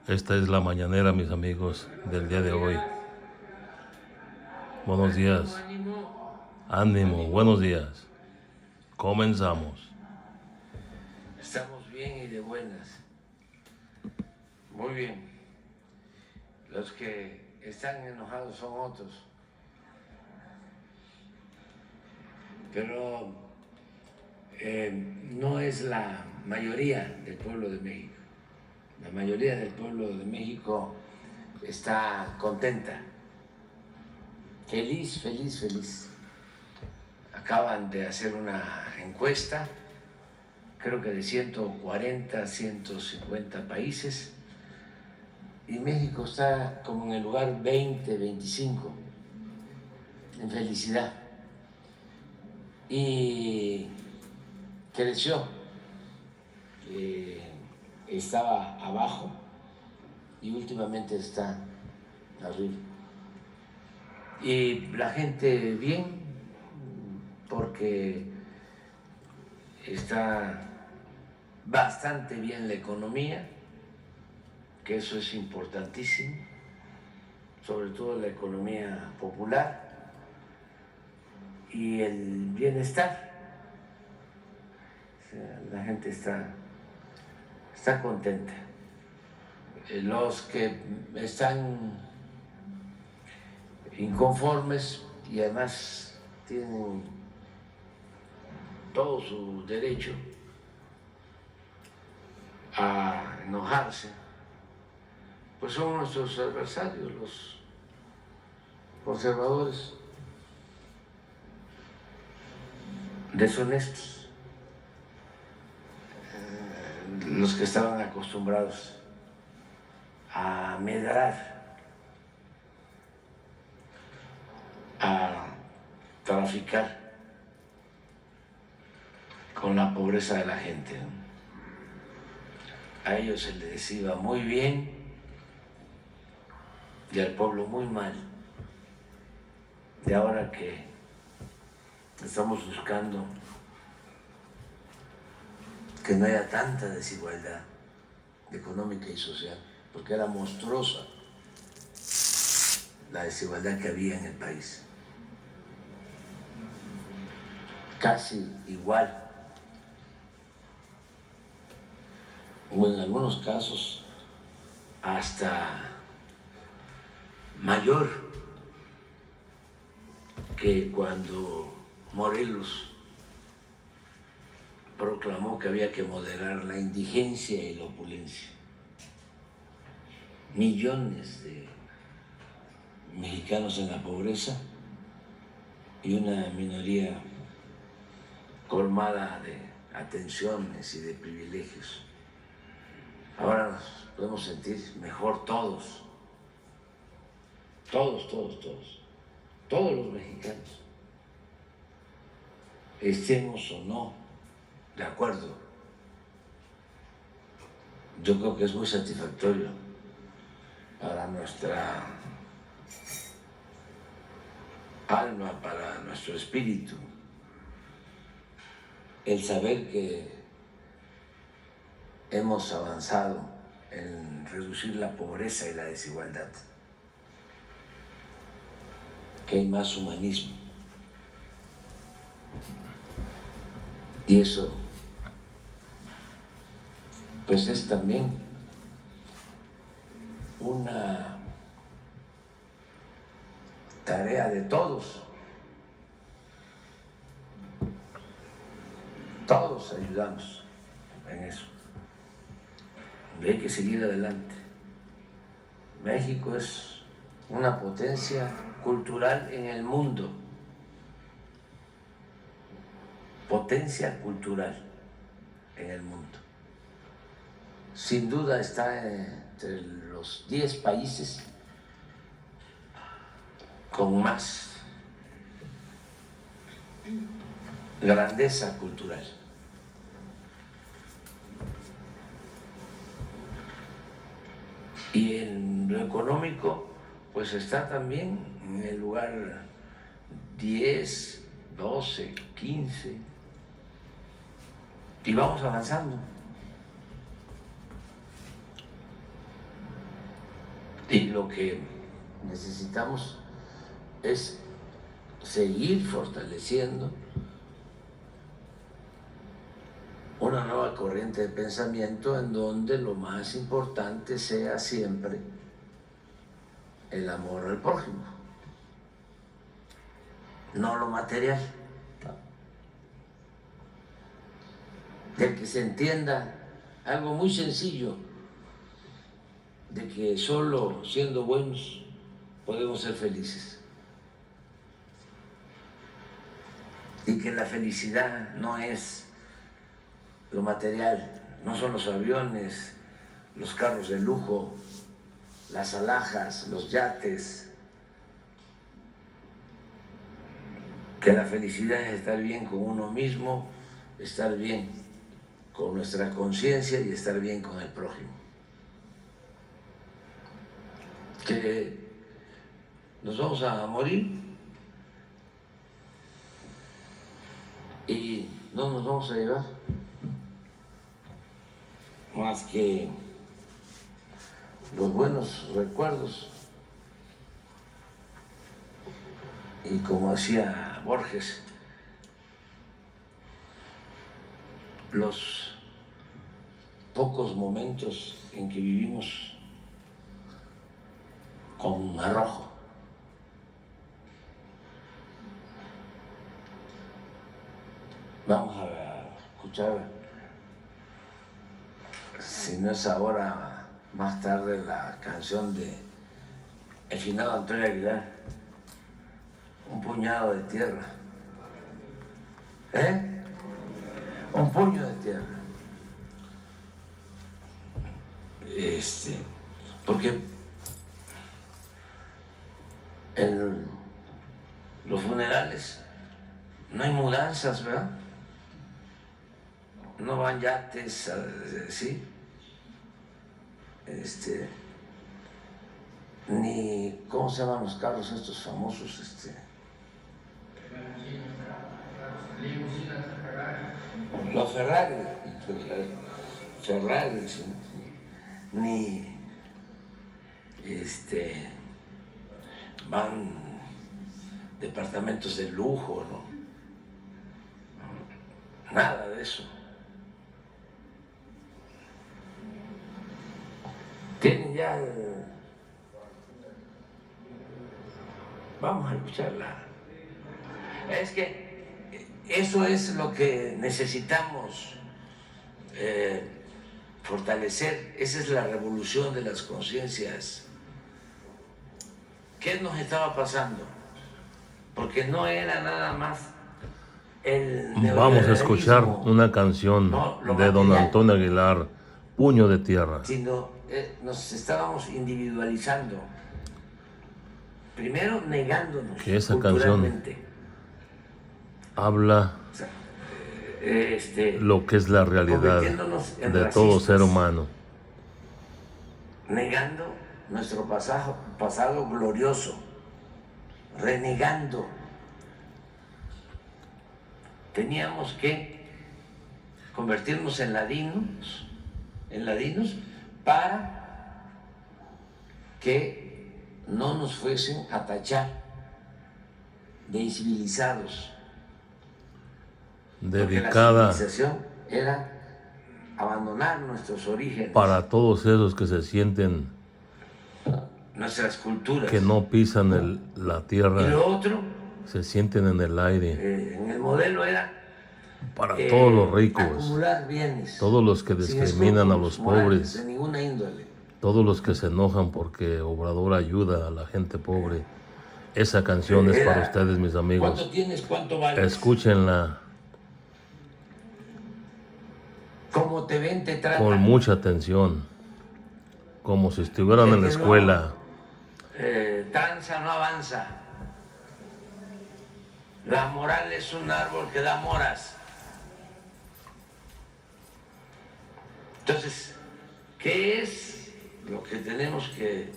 Esta es la mañanera, mis amigos, del día de hoy. Buenos días. Ánimo, buenos días. Comenzamos. Estamos bien y de buenas. Muy bien. Los que están enojados son otros. Pero no es la mayoría del pueblo de México. La mayoría del pueblo de México está contenta, feliz, feliz, feliz. Acaban de hacer una encuesta, creo que de 140, 150 países, y México está como en el lugar 20, 25 en felicidad. Y creció, estaba abajo y últimamente está arriba. Y la gente bien, porque está bastante bien la economía, que eso es importantísimo, sobre todo la economía popular y el bienestar. O sea, la gente está contenta. Los que están inconformes y además tienen todo su derecho a enojarse, pues son nuestros adversarios, los conservadores, deshonestos, los que estaban acostumbrados a medrar, a traficar con la pobreza de la gente. A ellos se les iba muy bien y al pueblo muy mal. Y ahora que estamos buscando que no haya tanta desigualdad económica y social, porque era monstruosa la desigualdad que había en el país. Casi igual, o en algunos casos hasta mayor que cuando Morelos proclamó que había que moderar la indigencia y la opulencia. Millones de mexicanos en la pobreza y una minoría colmada de atenciones y de privilegios. Ahora nos podemos sentir mejor todos, todos los mexicanos, estemos o no de acuerdo. Yo creo que es muy satisfactorio para nuestra alma, para nuestro espíritu, el saber que hemos avanzado en reducir la pobreza y la desigualdad, que hay más humanismo. Y eso, pues es también una tarea de todos. Todos ayudamos en eso. Y hay que seguir adelante. México es una potencia cultural en el mundo. Potencia cultural en el mundo. Sin duda está entre los 10 países con más grandeza cultural. Y en lo económico, pues está también en el lugar 10, 12, 15. Y vamos avanzando. Y lo que necesitamos es seguir fortaleciendo una nueva corriente de pensamiento en donde lo más importante sea siempre el amor al prójimo, no lo material. De que se entienda algo muy sencillo, de que solo siendo buenos podemos ser felices. Y que la felicidad no es lo material, no son los aviones, los carros de lujo, las alhajas, los yates. Que la felicidad es estar bien con uno mismo, estar bien con nuestra conciencia y estar bien con el prójimo. Que nos vamos a morir y no nos vamos a llevar más que los buenos recuerdos. Y como decía Borges, los pocos momentos en que vivimos con arrojo. Vamos a escuchar, si no es ahora, más tarde, la canción de el finado Antonio Aguilar, Un puñado de tierra. Un puño de tierra. Porque en los funerales no hay mudanzas, ¿verdad? No van yates, ¿sí? Ni, ¿cómo se llaman los carros estos famosos? Los Ferrari, ni van departamentos de lujo, ¿no? Nada de eso. Tienen ya Vamos a escucharla. Es que eso es lo que necesitamos fortalecer. Esa es la revolución de las conciencias. ¿Qué nos estaba pasando? Porque no era nada más Vamos a escuchar una canción de don Antonio Aguilar, Puño de Tierra. Sino nos estábamos individualizando. Primero negándonos Que esa canción habla lo que es la realidad de todo ser humano. Negando nuestro pasado glorioso, renegando. Teníamos que convertirnos en ladinos para que no nos fuesen a tachar de incivilizados. Dedicada la civilización era abandonar nuestros orígenes. Para todos esos que se sienten nuestras culturas. Que no pisan la tierra. Y lo otro, se sienten en el aire. En el modelo era para todos los ricos, acumular bienes, todos los que discriminan a los pobres, de ninguna índole. Todos los que se enojan porque Obrador ayuda a la gente pobre. Esa canción es para ustedes, mis amigos. ¿Cuánto tienes? ¿Cuánto vales? Escúchenla. ¿Cómo te ven, te tratan? Con mucha atención. Como si estuvieran en la escuela. Tranza no avanza. La moral es un árbol que da moras. Entonces, ¿qué es lo que tenemos que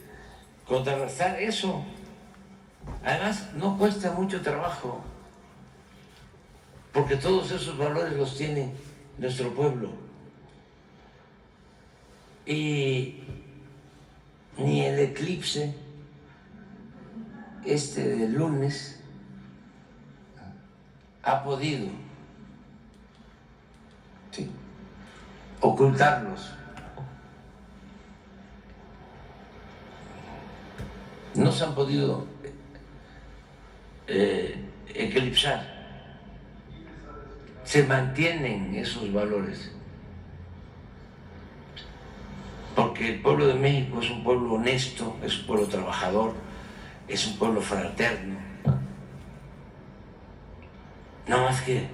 contrarrestar? Eso. Además, no cuesta mucho trabajo, porque todos esos valores los tiene nuestro pueblo. Y ni el eclipse del lunes ha podido, ¿sí?, ocultarlos. No se han podido eclipsar. Se mantienen esos valores. Porque el pueblo de México es un pueblo honesto, es un pueblo trabajador, es un pueblo fraterno. No más que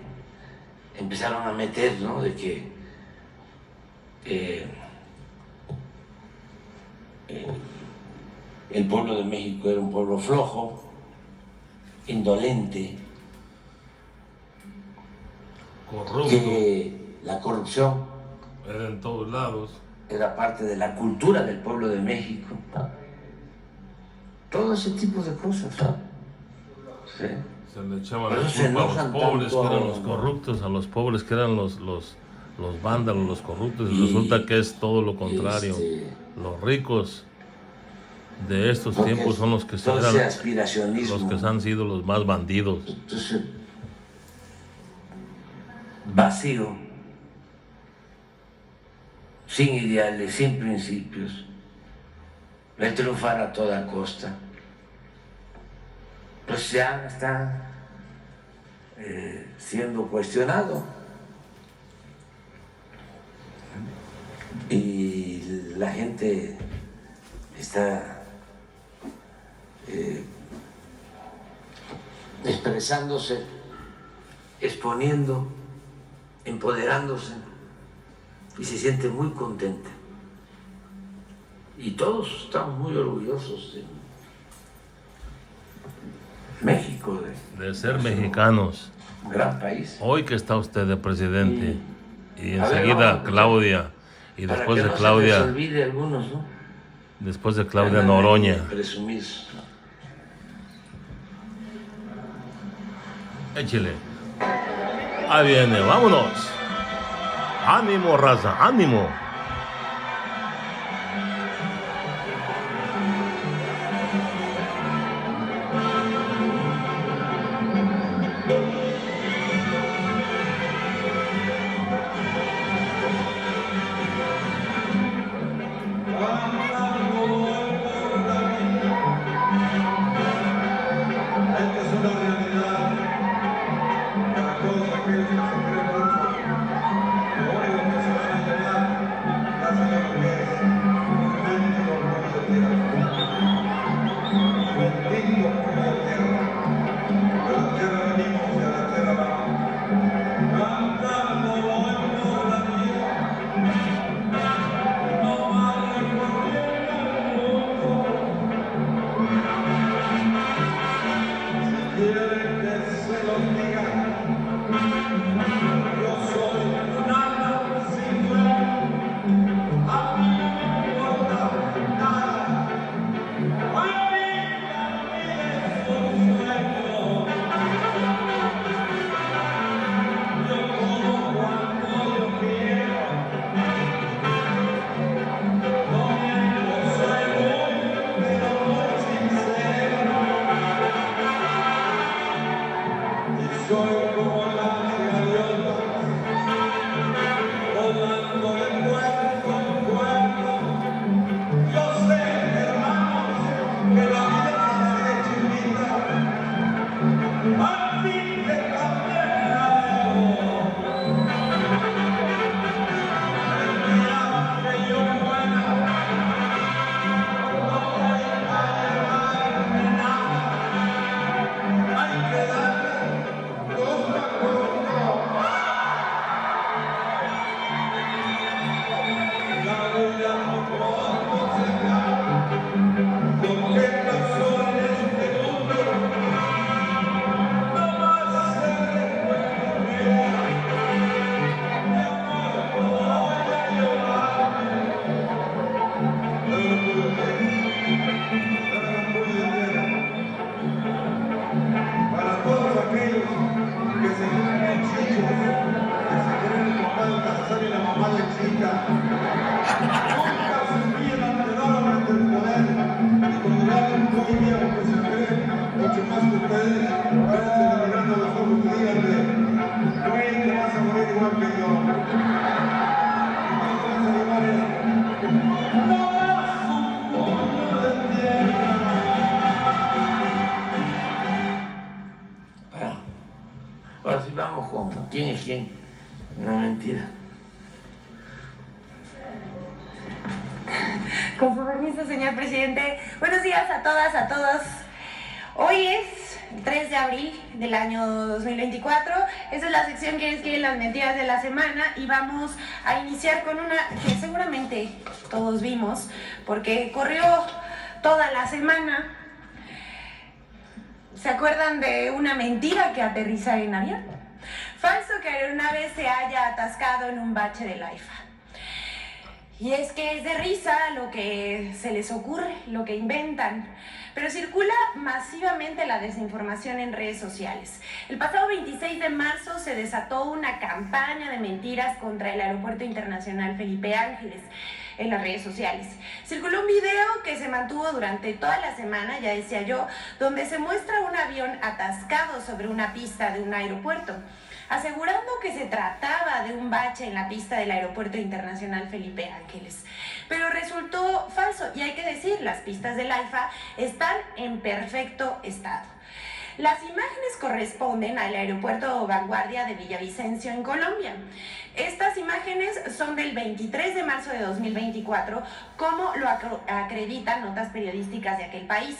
empezaron a meter, ¿no?, de que el pueblo de México era un pueblo flojo, indolente, Corrupto. que la corrupción Era en todos lados. era parte de la cultura del pueblo de México. Todo ese tipo de cosas. ¿Sí? Se le echaban Por la eso se culpa a los enojan pobres que tanto eran ahora, los ¿no? corruptos, a los pobres que eran los vándalos, los corruptos. Y Y, resulta que es todo lo contrario. Los ricos de estos porque tiempos son los que todo eran ese aspiracionismo, los que han sido los más bandidos. entonces, vacío, sin ideales, sin principios, el triunfar a toda costa, pues ya está siendo cuestionado. Y la gente está expresándose, exponiendo, empoderándose, y se siente muy contenta. Y todos estamos muy orgullosos de México, De ser mexicanos. un gran país. Hoy que está usted de presidente y A ver, enseguida vamos a escuchar. Claudia y Para después que de no se Claudia, les olvide a algunos, ¿no? después de Claudia Andan Noroña. ahí de presumir. Échele. Ahí viene, vámonos. Ánimo, raza, ánimo. Esta es una realidad para todos aquellos que se creen mucho. Lo único que se van a engañar mentira. Con su permiso, señor presidente. Buenos días a todas, a todos. Hoy es 3 de abril del año 2024. Esta es la sección que quieren las mentiras de la semana y vamos a iniciar con una que seguramente todos vimos porque corrió toda la semana. ¿Se acuerdan de una mentira que aterriza en avión? Falso que aeronave se haya atascado en un bache del AIFA. Y es que es de risa lo que se les ocurre, lo que inventan. Pero circula masivamente la desinformación en redes sociales. El pasado 26 de marzo se desató una campaña de mentiras contra el Aeropuerto Internacional Felipe Ángeles en las redes sociales. Circuló un video que se mantuvo durante toda la semana, ya decía yo, donde se muestra un avión atascado sobre una pista de un aeropuerto, asegurando que se trataba de un bache en la pista del Aeropuerto Internacional Felipe Ángeles. Pero resultó falso y hay que decir, las pistas del AIFA están en perfecto estado. Las imágenes corresponden al aeropuerto Vanguardia de Villavicencio en Colombia. Estas imágenes son del 23 de marzo de 2024, como lo acreditan notas periodísticas de aquel país.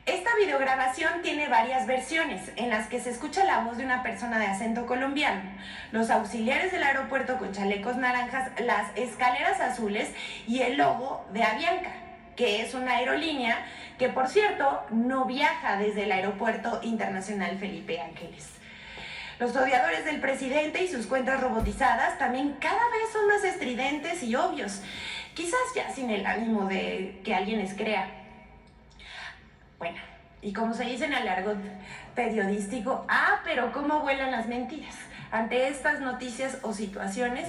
Esta videograbación tiene varias versiones en las que se escucha la voz de una persona de acento colombiano, los auxiliares del aeropuerto con chalecos naranjas, las escaleras azules y el logo de Avianca, que es una aerolínea que, por cierto, no viaja desde el Aeropuerto Internacional Felipe Ángeles. Los odiadores del presidente y sus cuentas robotizadas también cada vez son más estridentes y obvios, quizás ya sin el ánimo de que alguien les crea. Bueno, y como se dice en el argot periodístico, pero cómo vuelan las mentiras. Ante estas noticias o situaciones,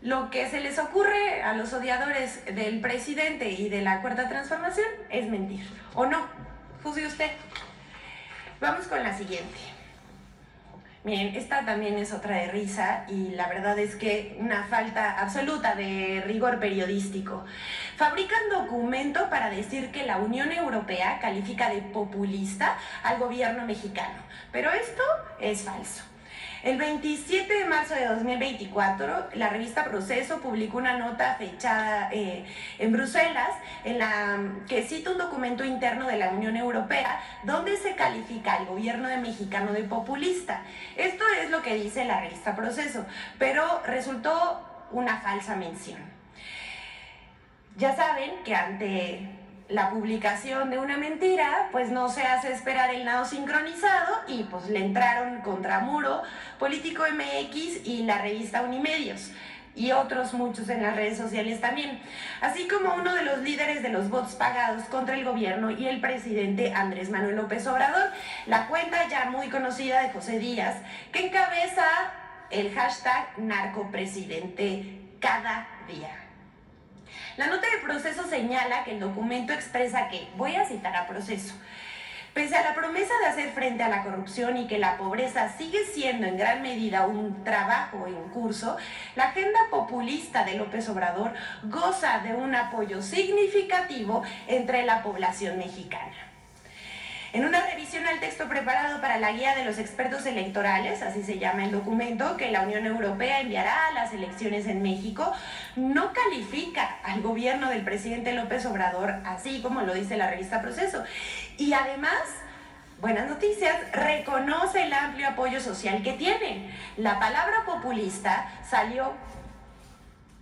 lo que se les ocurre a los odiadores del presidente y de la Cuarta Transformación es mentir. ¿O no? Juzgue usted. Vamos con la siguiente. Miren, esta también es otra de risa y la verdad es que una falta absoluta de rigor periodístico. Fabrican documento para decir que la Unión Europea califica de populista al gobierno mexicano, pero esto es falso. El 27 de marzo de 2024, la revista Proceso publicó una nota fechada en Bruselas en la que cita un documento interno de la Unión Europea donde se califica al gobierno mexicano de populista. Esto es lo que dice la revista Proceso, pero resultó una falsa mención. Ya saben que ante la publicación de una mentira, pues no se hace esperar el nado sincronizado y pues le entraron contra muro Político MX y la revista Unimedios y otros muchos en las redes sociales también, así como uno de los líderes de los bots pagados contra el gobierno y el presidente Andrés Manuel López Obrador, la cuenta ya muy conocida de José Díaz, que encabeza el hashtag narcopresidente cada día. La nota de Proceso señala que el documento expresa que, voy a citar a Proceso, pese a la promesa de hacer frente a la corrupción y que la pobreza sigue siendo en gran medida un trabajo en curso, la agenda populista de López Obrador goza de un apoyo significativo entre la población mexicana. En una revisión al texto preparado para la guía de los expertos electorales, así se llama el documento, que la Unión Europea enviará a las elecciones en México, no califica al gobierno del presidente López Obrador, así como lo dice la revista Proceso. Y además, buenas noticias, reconoce el amplio apoyo social que tiene. La palabra populista salió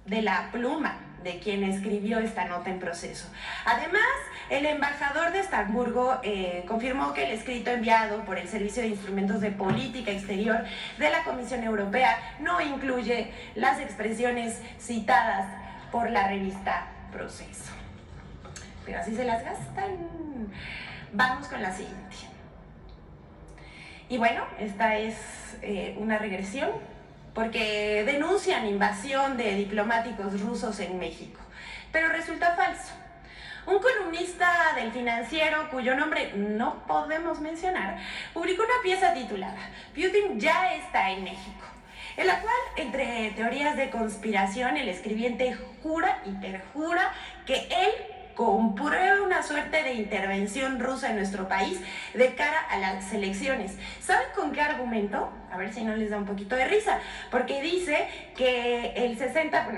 de la pluma de quien escribió esta nota en Proceso. Además, el embajador de Estamburgo confirmó que el escrito enviado por el Servicio de Instrumentos de Política Exterior de la Comisión Europea no incluye las expresiones citadas por la revista Proceso. Pero así se las gastan. Vamos con la siguiente. Y bueno, esta es una regresión, porque denuncian invasión de diplomáticos rusos en México, pero resulta falso. Un columnista del Financiero, cuyo nombre no podemos mencionar, publicó una pieza titulada "Putin ya está en México", en la cual, entre teorías de conspiración, el escribiente jura y perjura que él comprueba una una suerte de intervención rusa en nuestro país de cara a las elecciones. ¿Saben con qué argumento? A ver si no les da un poquito de risa, porque dice que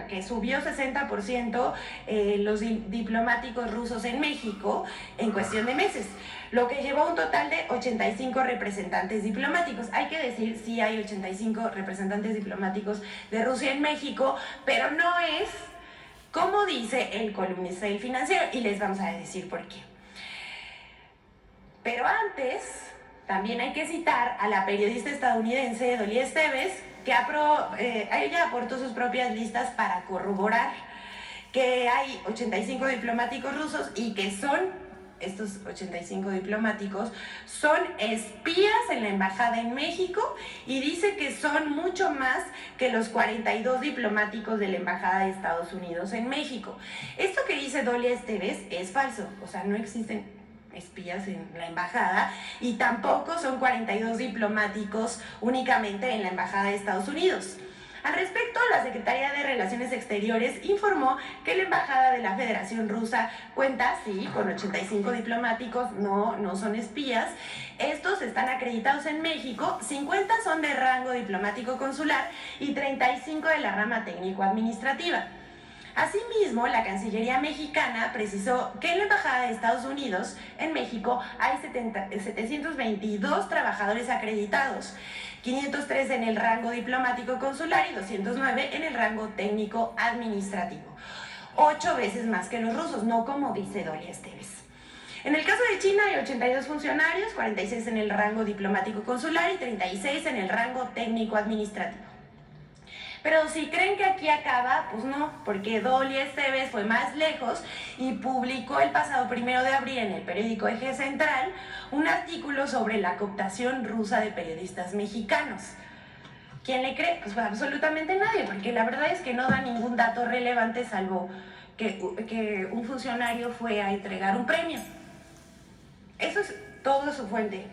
que subió 60% los diplomáticos rusos en México en cuestión de meses, lo que llevó a un total de 85 representantes diplomáticos. Hay que decir, sí hay 85 representantes diplomáticos de Rusia en México, pero no es como dice el columnista del Financiero, y les vamos a decir por qué. Pero antes, también hay que citar a la periodista estadounidense Dolly Esteves, que ella aportó sus propias listas para corroborar que hay 85 diplomáticos rusos y que estos 85 diplomáticos son espías en la embajada en México, y dice que son mucho más que los 42 diplomáticos de la embajada de Estados Unidos en México. Esto que dice Dolly Esteves es falso, o sea, no existen espías en la embajada y tampoco son 42 diplomáticos únicamente en la embajada de Estados Unidos. Al respecto, la Secretaría de Relaciones Exteriores informó que la Embajada de la Federación Rusa cuenta, sí, con 85 diplomáticos, no son espías. Estos están acreditados en México, 50 son de rango diplomático consular y 35 de la rama técnico-administrativa. Asimismo, la Cancillería mexicana precisó que en la Embajada de Estados Unidos en México hay 722 trabajadores acreditados, 503 en el rango diplomático consular y 209 en el rango técnico administrativo. 8 veces más que los rusos, no como dice Dolly Esteves. En el caso de China hay 82 funcionarios, 46 en el rango diplomático consular y 36 en el rango técnico administrativo. Pero si creen que aquí acaba, pues no, porque Dolly Esteves fue más lejos y publicó el pasado 1 de abril en el periódico Eje Central un artículo sobre la cooptación rusa de periodistas mexicanos. ¿Quién le cree? Pues absolutamente nadie, porque la verdad es que no da ningún dato relevante salvo que un funcionario fue a entregar un premio. Eso es todo su fuente.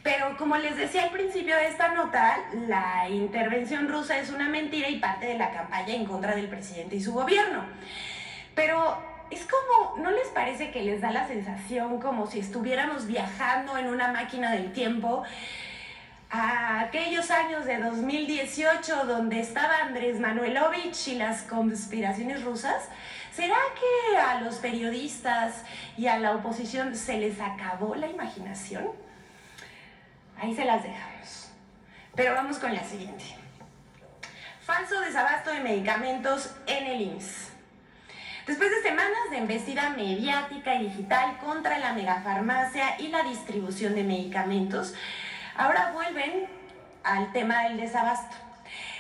Pero como les decía al principio de esta nota, la intervención rusa es una mentira y parte de la campaña en contra del presidente y su gobierno. Pero es como, ¿no les parece que les da la sensación como si estuviéramos viajando en una máquina del tiempo a aquellos años de 2018 donde estaba Andrés Manuelovich y las conspiraciones rusas? ¿Será que a los periodistas y a la oposición se les acabó la imaginación? Ahí se las dejamos. Pero vamos con la siguiente. Falso desabasto de medicamentos en el IMSS. Después de semanas de embestida mediática y digital contra la megafarmacia y la distribución de medicamentos, ahora vuelven al tema del desabasto.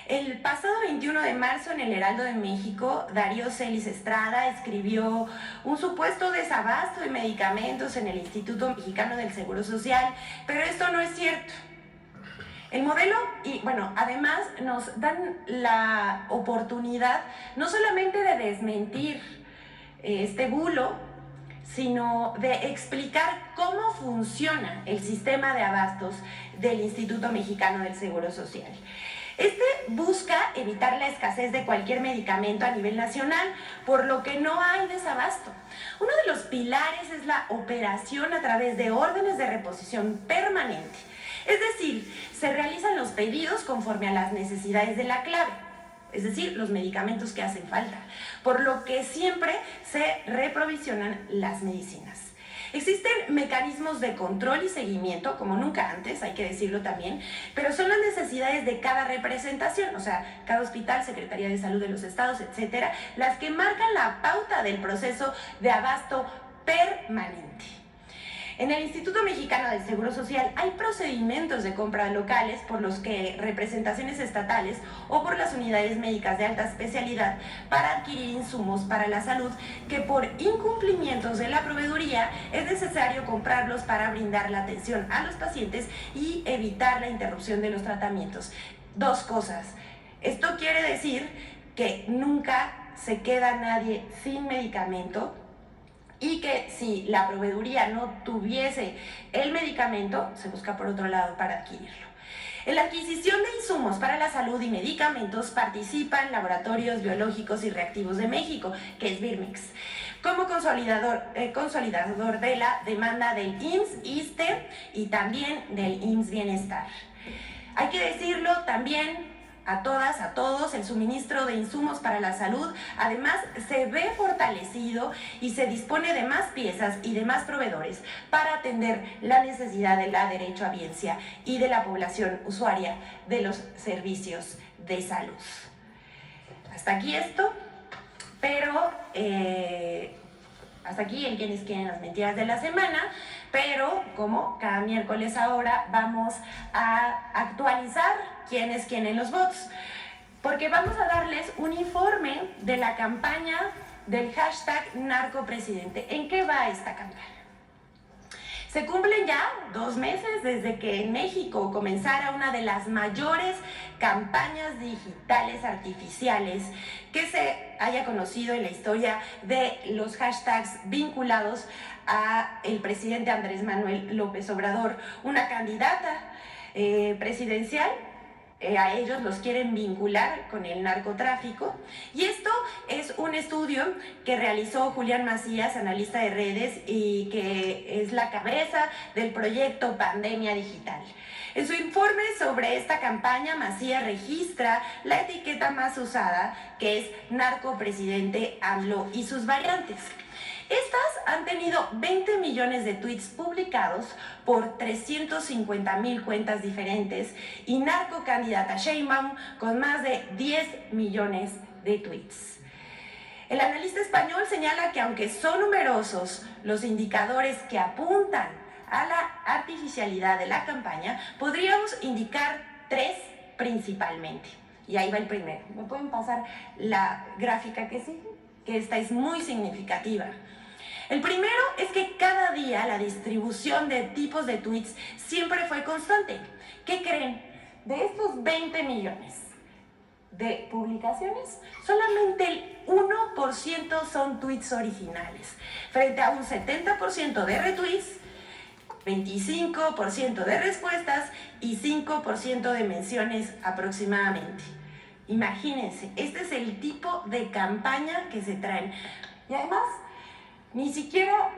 El pasado 21 de marzo en el Heraldo de México, Darío Celis Estrada escribió un supuesto desabasto de medicamentos en el Instituto Mexicano del Seguro Social, pero esto no es cierto. El modelo, y bueno, además nos dan la oportunidad no solamente de desmentir este bulo, sino de explicar cómo funciona el sistema de abastos del Instituto Mexicano del Seguro Social. Este busca evitar la escasez de cualquier medicamento a nivel nacional, por lo que no hay desabasto. Uno de los pilares es la operación a través de órdenes de reposición permanente. Es decir, se realizan los pedidos conforme a las necesidades de la clave, es decir, los medicamentos que hacen falta, por lo que siempre se reprovisionan las medicinas. Existen mecanismos de control y seguimiento, como nunca antes, hay que decirlo también, pero son las necesidades de cada representación, o sea, cada hospital, Secretaría de Salud de los estados, etcétera, las que marcan la pauta del proceso de abasto permanente. En el Instituto Mexicano del Seguro Social hay procedimientos de compra locales por los que representaciones estatales o por las unidades médicas de alta especialidad para adquirir insumos para la salud que por incumplimientos de la proveeduría es necesario comprarlos para brindar la atención a los pacientes y evitar la interrupción de los tratamientos. Dos cosas. Esto quiere decir que nunca se queda nadie sin medicamento, y que si la proveeduría no tuviese el medicamento, se busca por otro lado para adquirirlo. En la adquisición de insumos para la salud y medicamentos participan Laboratorios Biológicos y Reactivos de México, que es Birmex, como consolidador de la demanda del IMSS, ISSSTE y también del IMSS Bienestar. Hay que decirlo también a todas, a todos, el suministro de insumos para la salud además se ve fortalecido y se dispone de más piezas y de más proveedores para atender la necesidad de la derechohabiencia y de la población usuaria de los servicios de salud. Hasta aquí esto, pero hasta aquí en Quienes Quieren las Mentiras de la Semana, pero como cada miércoles ahora vamos a actualizar Quienes Quieren los bots, porque vamos a darles un informe de la campaña del hashtag narcopresidente. ¿En qué va esta campaña? Se cumplen ya 2 meses desde que en México comenzara una de las mayores campañas digitales artificiales que se haya conocido en la historia de los hashtags vinculados a el presidente Andrés Manuel López Obrador, una candidata presidencial. A ellos los quieren vincular con el narcotráfico, y esto es un estudio que realizó Julián Macías, analista de redes, y que es la cabeza del proyecto Pandemia Digital. En su informe sobre esta campaña, Macías registra la etiqueta más usada, que es narcopresidente AMLO y sus variantes. Estas han tenido 20 millones de tweets publicados por 350,000 cuentas diferentes y narcocandidata Sheinbaum con más de 10 millones de tweets. El analista español señala que aunque son numerosos los indicadores que apuntan a la artificialidad de la campaña, podríamos indicar 3 principalmente. Y ahí va el primero. ¿Me pueden pasar la gráfica que sigue? Que esta es muy significativa. El primero es que cada día la distribución de tipos de tweets siempre fue constante. ¿Qué creen? De estos 20 millones de publicaciones, solamente el 1% son tweets originales, frente a un 70% de retweets, 25% de respuestas y 5% de menciones aproximadamente. Imagínense, este es el tipo de campaña que se traen. Y además, ni siquiera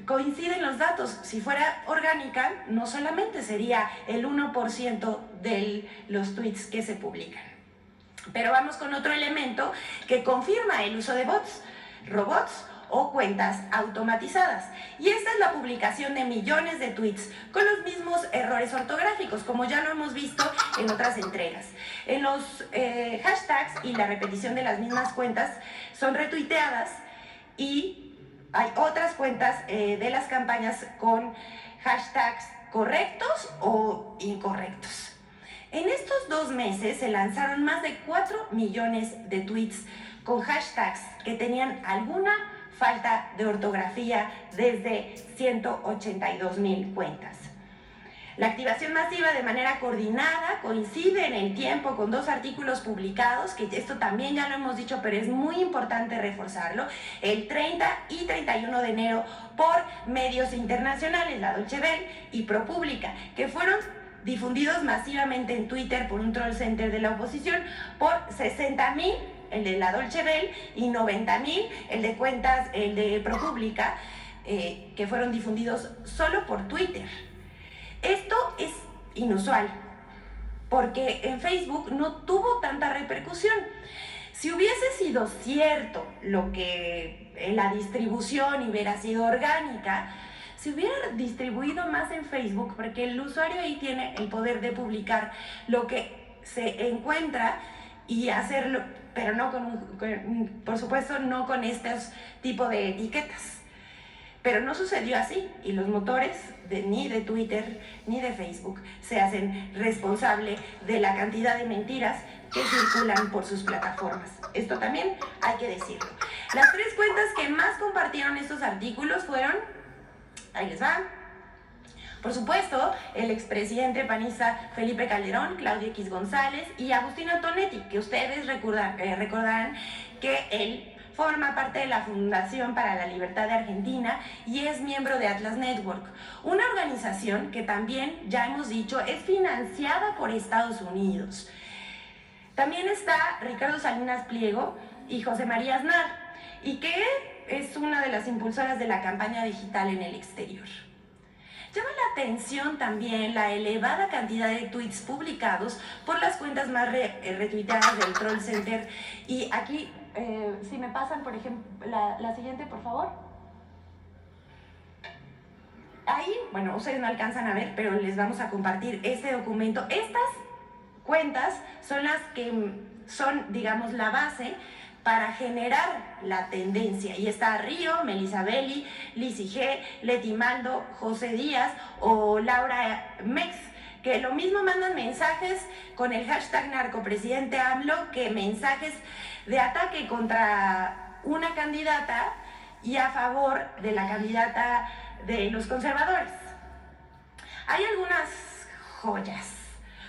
coinciden los datos. Si fuera orgánica, no solamente sería el 1% de los tweets que se publican. Pero vamos con otro elemento que confirma el uso de bots, robots o cuentas automatizadas. Y esta es la publicación de millones de tweets con los mismos errores ortográficos, como ya lo hemos visto en otras entregas. En los hashtags y la repetición de las mismas cuentas son retuiteadas, y hay otras cuentas de las campañas con hashtags correctos o incorrectos. En estos 2 meses se lanzaron más de 4 millones de tweets con hashtags que tenían alguna falta de ortografía desde 182,000 cuentas. La activación masiva de manera coordinada coincide en el tiempo con 2 artículos publicados, que esto también ya lo hemos dicho, pero es muy importante reforzarlo, el 30 y 31 de enero por medios internacionales, la Deutsche Welle y ProPublica, que fueron difundidos masivamente en Twitter por un troll center de la oposición, por 60,000 el de la Deutsche Welle y 90,000 el de ProPublica, que fueron difundidos solo por Twitter. Esto es inusual, porque en Facebook no tuvo tanta repercusión. Si hubiese sido cierto lo que la distribución hubiera sido orgánica, se hubiera distribuido más en Facebook, porque el usuario ahí tiene el poder de publicar lo que se encuentra y hacerlo, pero no por supuesto no con estos tipos de etiquetas. Pero no sucedió así, y los motores ni de Twitter ni de Facebook se hacen responsable de la cantidad de mentiras que circulan por sus plataformas. Esto también hay que decirlo. Las 3 cuentas que más compartieron estos artículos fueron, ahí les va, por supuesto, el expresidente panista Felipe Calderón, Claudio X González y Agustín Antonetti, que ustedes recordarán que él forma parte de la Fundación para la Libertad de Argentina y es miembro de Atlas Network, una organización que también, ya hemos dicho, es financiada por Estados Unidos. También está Ricardo Salinas Pliego y José María Aznar, y que es una de las impulsoras de la campaña digital en el exterior. Llama la atención también la elevada cantidad de tweets publicados por las cuentas más retuiteadas del Troll Center. Y aquí, si me pasan, por ejemplo, la siguiente, por favor. Ahí, bueno, ustedes no alcanzan a ver, pero les vamos a compartir este documento. Estas cuentas son las que son, digamos, la base para generar la tendencia. Y está Río, Melissa Belli, Lizzy G, Leti Maldo, José Díaz o Laura Mex, que lo mismo mandan mensajes con el hashtag narcopresidente AMLO que mensajes de ataque contra una candidata y a favor de la candidata de los conservadores. Hay algunas joyas.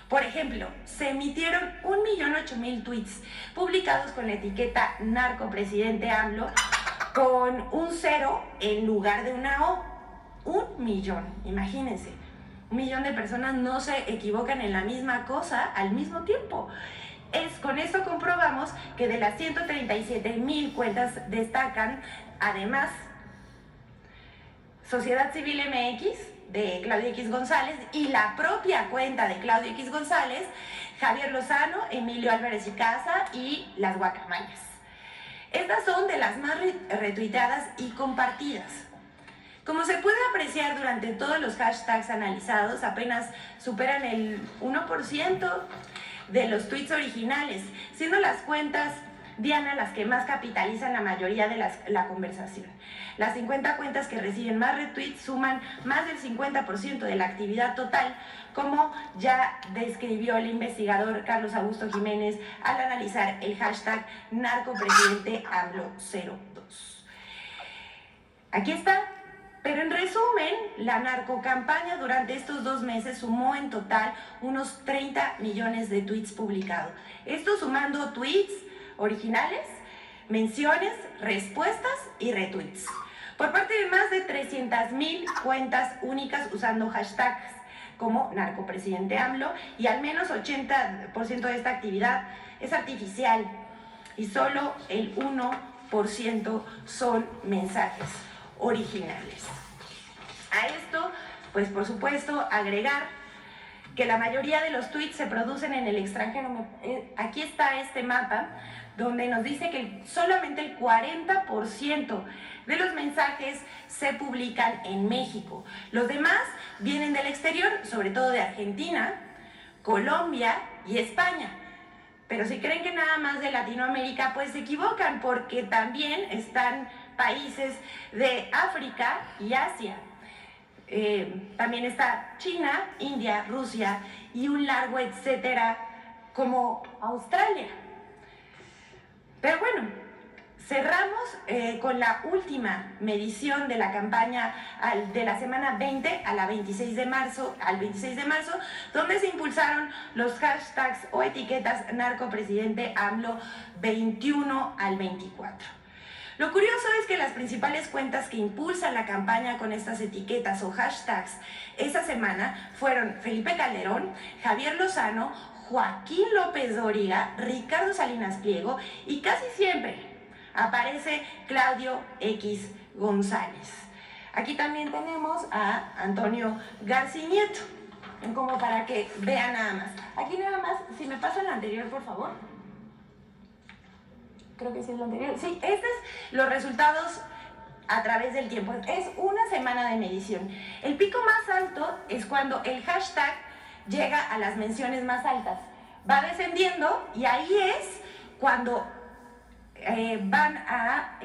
Por ejemplo, se emitieron 1.008.000 tweets publicados con la etiqueta narcopresidente AMLO con un 0 en lugar de una O. 1 millón, imagínense. 1 millón de personas no se equivocan en la misma cosa al mismo tiempo. Con esto comprobamos que de las 137.000 cuentas destacan, además, Sociedad Civil MX, de Claudio X González, y la propia cuenta de Claudio X González, Javier Lozano, Emilio Álvarez y Casa y Las Guacamayas. Estas son de las más retuiteadas y compartidas. Como se puede apreciar durante todos los hashtags analizados, apenas superan el 1% de los tweets originales, siendo las cuentas Diana las que más capitalizan la mayoría de la conversación. Las 50 cuentas que reciben más retweets suman más del 50% de la actividad total, como ya describió el investigador Carlos Augusto Jiménez al analizar el hashtag narcopresidente AMLO02. Aquí está. Pero en resumen, la narcocampaña durante estos 2 meses sumó en total unos 30 millones de tweets publicados. Esto sumando tweets originales, menciones, respuestas y retweets, por parte de más de 300.000 cuentas únicas usando hashtags como narcopresidente AMLO, y al menos 80% de esta actividad es artificial y solo el 1% son mensajes originales. A esto, pues por supuesto, agregar que la mayoría de los tweets se producen en el extranjero. Aquí está este mapa donde nos dice que solamente el 40% de los mensajes se publican en México. Los demás vienen del exterior, sobre todo de Argentina, Colombia y España. Pero si creen que nada más de Latinoamérica, pues se equivocan, porque también están países de África y Asia. También está China, India, Rusia y un largo etcétera como Australia. Pero bueno, cerramos con la última medición de la campaña de la semana 20 a la 26 de marzo, donde se impulsaron los hashtags o etiquetas narcopresidente AMLO 21 al 24. Lo curioso es que las principales cuentas que impulsan la campaña con estas etiquetas o hashtags esta semana fueron Felipe Calderón, Javier Lozano, Joaquín López Dóriga, Ricardo Salinas Pliego y casi siempre aparece Claudio X González. Aquí también tenemos a Antonio García Nieto, como para que vean nada más. Aquí nada más, si me pasan la anterior, por favor. Creo que sí es lo anterior. Sí, estos son los resultados a través del tiempo. Es una semana de medición. El pico más alto es cuando el hashtag llega a las menciones más altas. Va descendiendo y ahí es cuando van a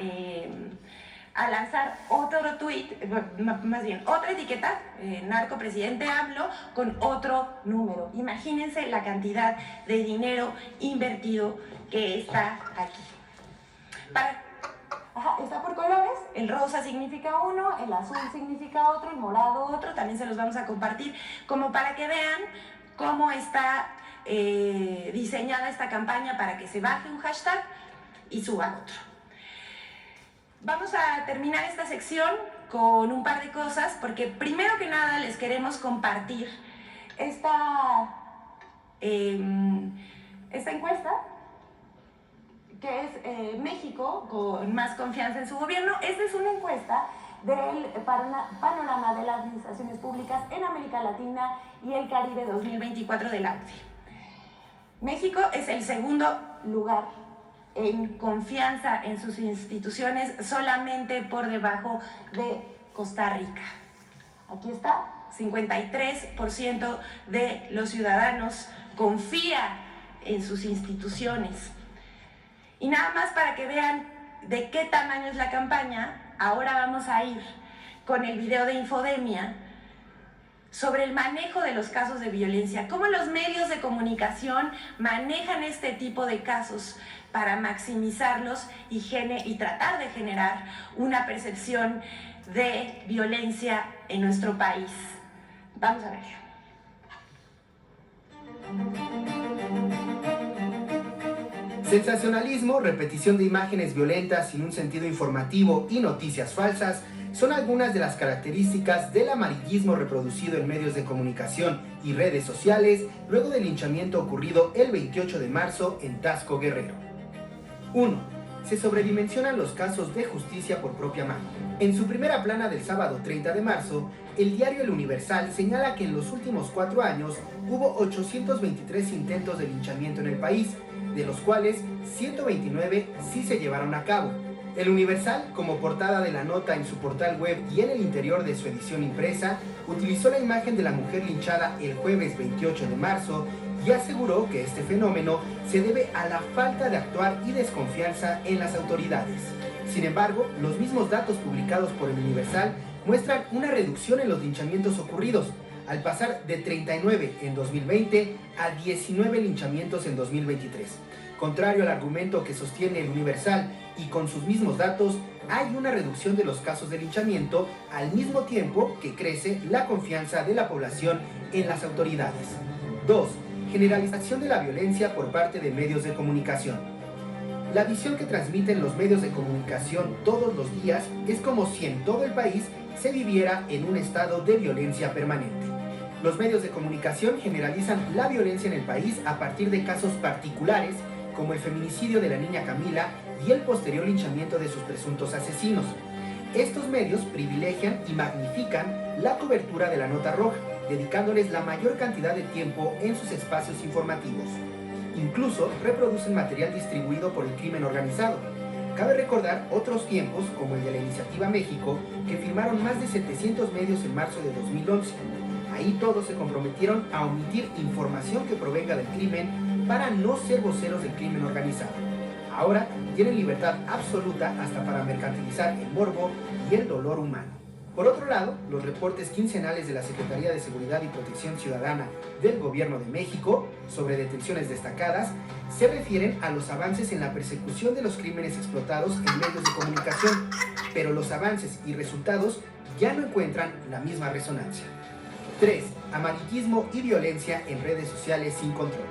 lanzar otro tweet, más bien otra etiqueta, narcopresidente AMLO, con otro número. Imagínense la cantidad de dinero invertido que está aquí. Está por colores, el rosa significa uno, el azul significa otro, el morado otro, también se los vamos a compartir como para que vean cómo está diseñada esta campaña para que se baje un hashtag y suba otro. Vamos a terminar esta sección con un par de cosas, porque primero que nada les queremos compartir esta encuesta, que es México con más confianza en su gobierno. Esta es una encuesta del panorama de las administraciones públicas en América Latina y el Caribe 2024 de la OCDE. México es el segundo lugar en confianza en sus instituciones, solamente por debajo de Costa Rica. Aquí está, 53% de los ciudadanos confía en sus instituciones. Y nada más para que vean de qué tamaño es la campaña, ahora vamos a ir con el video de Infodemia sobre el manejo de los casos de violencia, cómo los medios de comunicación manejan este tipo de casos para maximizarlos y tratar de generar una percepción de violencia en nuestro país. Vamos a ver. Sensacionalismo, repetición de imágenes violentas sin un sentido informativo y noticias falsas son algunas de las características del amarillismo reproducido en medios de comunicación y redes sociales luego del linchamiento ocurrido el 28 de marzo en Taxco, Guerrero. 1. Se sobredimensionan los casos de justicia por propia mano. En su primera plana del sábado 30 de marzo, el diario El Universal señala que en los últimos 4 años hubo 823 intentos de linchamiento en el país, de los cuales 129 sí se llevaron a cabo. El Universal, como portada de la nota en su portal web y en el interior de su edición impresa, utilizó la imagen de la mujer linchada el jueves 28 de marzo y aseguró que este fenómeno se debe a la falta de actuar y desconfianza en las autoridades. Sin embargo, los mismos datos publicados por El Universal muestran una reducción en los linchamientos ocurridos, al pasar de 39 en 2020 a 19 linchamientos en 2023. Contrario al argumento que sostiene El Universal y con sus mismos datos, hay una reducción de los casos de linchamiento al mismo tiempo que crece la confianza de la población en las autoridades. 2. Generalización de la violencia por parte de medios de comunicación. La visión que transmiten los medios de comunicación todos los días es como si en todo el país se viviera en un estado de violencia permanente. Los medios de comunicación generalizan la violencia en el país a partir de casos particulares, como el feminicidio de la niña Camila y el posterior linchamiento de sus presuntos asesinos. Estos medios privilegian y magnifican la cobertura de la nota roja, dedicándoles la mayor cantidad de tiempo en sus espacios informativos. Incluso reproducen material distribuido por el crimen organizado. Cabe recordar otros tiempos, como el de la Iniciativa México, que firmaron más de 700 medios en marzo de 2011. Ahí todos se comprometieron a omitir información que provenga del crimen para no ser voceros del crimen organizado. Ahora tienen libertad absoluta hasta para mercantilizar el morbo y el dolor humano. Por otro lado, los reportes quincenales de la Secretaría de Seguridad y Protección Ciudadana del Gobierno de México sobre detenciones destacadas se refieren a los avances en la persecución de los crímenes explotados en medios de comunicación, pero los avances y resultados ya no encuentran la misma resonancia. 3. Amarillismo y violencia en redes sociales sin control.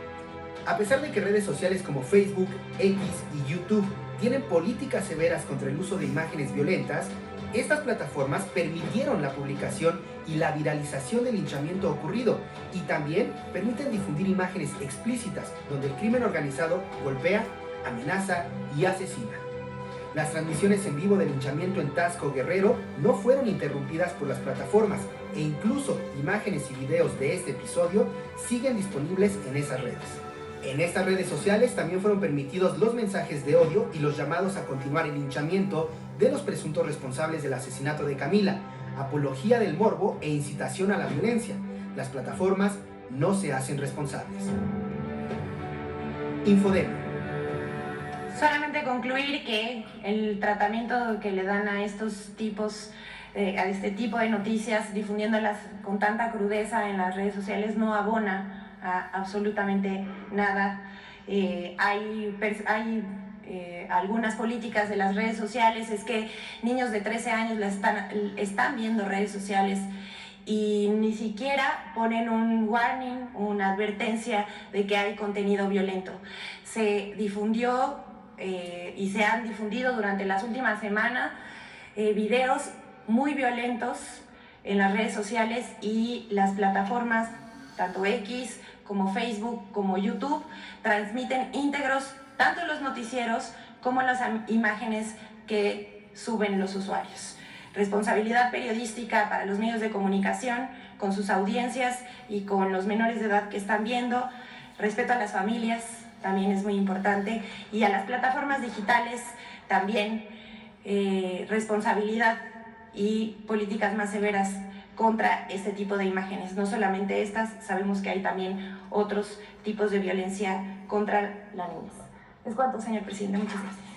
A pesar de que redes sociales como Facebook, X y YouTube tienen políticas severas contra el uso de imágenes violentas, estas plataformas permitieron la publicación y la viralización del linchamiento ocurrido y también permiten difundir imágenes explícitas donde el crimen organizado golpea, amenaza y asesina. Las transmisiones en vivo del linchamiento en Taxco, Guerrero, no fueron interrumpidas por las plataformas e incluso imágenes y videos de este episodio siguen disponibles en esas redes. En estas redes sociales también fueron permitidos los mensajes de odio y los llamados a continuar el linchamiento de los presuntos responsables del asesinato de Camila, apología del morbo e incitación a la violencia. Las plataformas no se hacen responsables. Infodemia. Solamente concluir que el tratamiento que le dan a estos tipos, a este tipo de noticias, difundiéndolas con tanta crudeza en las redes sociales, no abona a absolutamente nada. Hay algunas políticas de las redes sociales, es que niños de 13 años están viendo redes sociales y ni siquiera ponen un warning, una advertencia de que hay contenido violento. Se difundió y se han difundido durante las últimas semanas videos muy violentos en las redes sociales y las plataformas, tanto X como Facebook como YouTube, transmiten íntegros tanto los noticieros como las imágenes que suben los usuarios. Responsabilidad periodística para los medios de comunicación con sus audiencias y con los menores de edad que están viendo. Respeto a las familias también es muy importante, y a las plataformas digitales también responsabilidad y políticas más severas contra este tipo de imágenes. No solamente estas, sabemos que hay también otros tipos de violencia contra la niñez. Es cuanto, señor presidente. Muchas gracias.